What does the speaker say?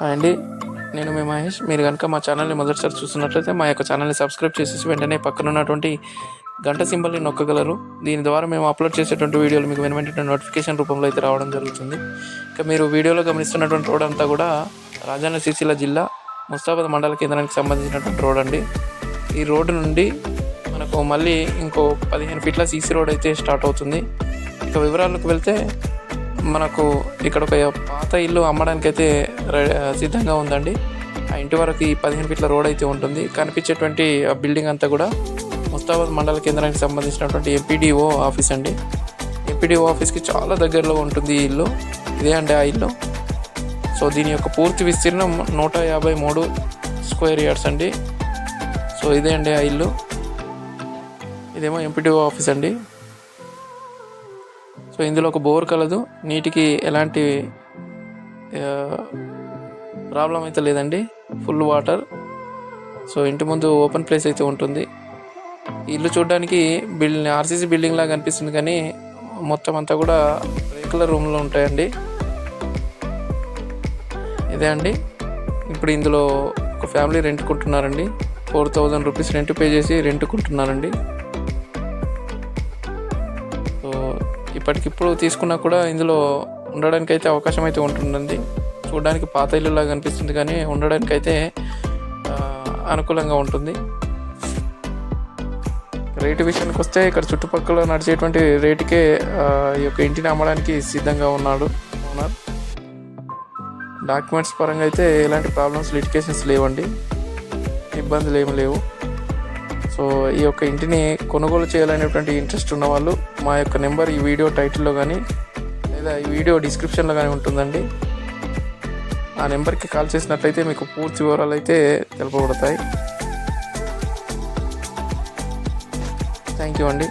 అండి, నేను మీ మహేష్. మీరు కనుక మా ఛానల్ని మొదటిసారి చూస్తున్నట్లయితే మా యొక్క ఛానల్ని సబ్స్క్రైబ్ చేసేసి వెంటనే పక్కన ఉన్నటువంటి గంట సింబల్ని నొక్కగలరు. దీని ద్వారా మేము అప్లోడ్ చేసేటువంటి వీడియోలు మీకు వెంటనే నోటిఫికేషన్ రూపంలో అయితే రావడం జరుగుతుంది. ఇక మీరు వీడియోలో గమనిస్తున్నటువంటి రోడ్ అంతా కూడా రాజన్న సిరిసిల్ల జిల్లా ముస్తాబాద్ మండల కేంద్రానికి సంబంధించినటువంటి రోడ్ అండి. ఈ రోడ్డు నుండి మనకు మళ్ళీ ఇంకో 15 ఫీట్ల సీసీ రోడ్ అయితే స్టార్ట్ అవుతుంది. ఇక వివరాలకు వెళ్తే మనకు ఇక్కడ ఒక పాత ఇల్లు అమ్మడానికి అయితే సిద్ధంగా ఉందండి. ఆ ఇంటి వరకు ఈ 15 ఫీట్ల రోడ్ అయితే ఉంటుంది. కనిపించేటువంటి ఆ బిల్డింగ్ అంతా కూడా ముస్తాబాద్ మండల కేంద్రానికి సంబంధించినటువంటి ఎంపీడీఓ ఆఫీస్ అండి. ఎంపీడీఓ ఆఫీస్కి చాలా దగ్గరలో ఉంటుంది ఈ ఇల్లు. ఇదే అండి ఆ ఇల్లు. సో దీని యొక్క పూర్తి విస్తీర్ణం 153 స్క్వేర్ యార్డ్స్ అండి. సో ఇదే అండి ఆ ఇల్లు. ఇదేమో ఎంపీడీఓ ఆఫీస్ అండి. సో ఇందులో ఒక బోర్ కలదు. నీటికి ఎలాంటి ప్రాబ్లం అయితే లేదండి. Full water. సో ఇంటి ముందు ఓపెన్ ప్లేస్ అయితే ఉంటుంది. ఇల్లు చూడడానికి ఆర్సీసీ బిల్డింగ్ లాగా అనిపిస్తుంది, కానీ మొత్తం అంతా కూడా రేకుల రూమ్లో ఉంటాయండి. ఇదే అండి. ఇప్పుడు ఇందులో ఒక ఫ్యామిలీ రెంట్ కొంటున్నారండి. 4000 రూపీస్ రెంట్ పే చేసి రెంట్ కొంటున్నారండి. సో ఇప్పటికిప్పుడు తీసుకున్నా కూడా ఇందులో ఉండడానికి అయితే అవకాశం అయితే ఉంటుందండి. చూడడానికి పాత ఇల్లులాగా అనిపిస్తుంది, కానీ ఉండడానికి అయితే అనుకూలంగా ఉంటుంది. రేటు విషయానికి వస్తే ఇక్కడ చుట్టుపక్కల నడిచేటువంటి రేటుకే ఈ యొక్క ఇంటిని అమ్మడానికి సిద్ధంగా ఉన్నాడు ఓనర్. డాక్యుమెంట్స్ పరంగా అయితే ఎలాంటి ప్రాబ్లమ్స్, లిటికేషన్స్ లేవండి, ఇబ్బందులు ఏమి లేవు. సో ఈ యొక్క ఇంటిని కొనుగోలు చేయాలనేటువంటి ఇంట్రెస్ట్ ఉన్న వాళ్ళు మా యొక్క నెంబర్ ఈ వీడియో టైటిల్లో కానీ లేదా ఈ వీడియో డిస్క్రిప్షన్లో కానీ ఉంటుందండి. ఆ నెంబర్కి కాల్ చేసినట్లయితే మీకు పూర్తి వివరాలు అయితే తెలుపబడతాయి. థ్యాంక్ యూ అండి.